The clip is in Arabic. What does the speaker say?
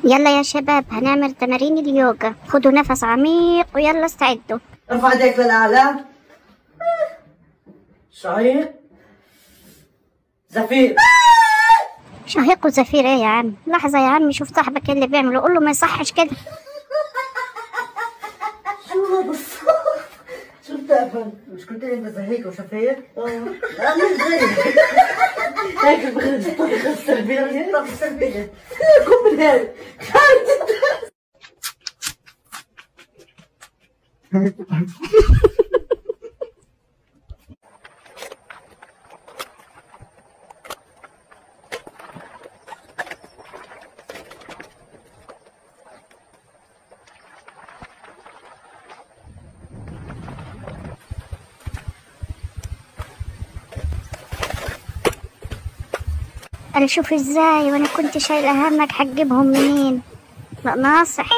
يلا يا شباب هنعمل تمارين اليوجا. خدوا نفس عميق ويلا استعدوا. ارفع ايديك للأعلى. شهيق زفير. شهيق وزفير ايه يا عم؟ لحظة يا عم، شوف صاحبك اللي بيعمله، قول له ما يصحش كده. شو هذا الصوت؟ شو بتقبل؟ مش كنت انت زهيق وشفير؟ لا مش زهيق. هيك الطبخة السلبية. الطبخة السلبية. قوم من هيك. قال شوف ازاي وانا كنت شايله همك هتجيبهم منين؟ لا ناصح.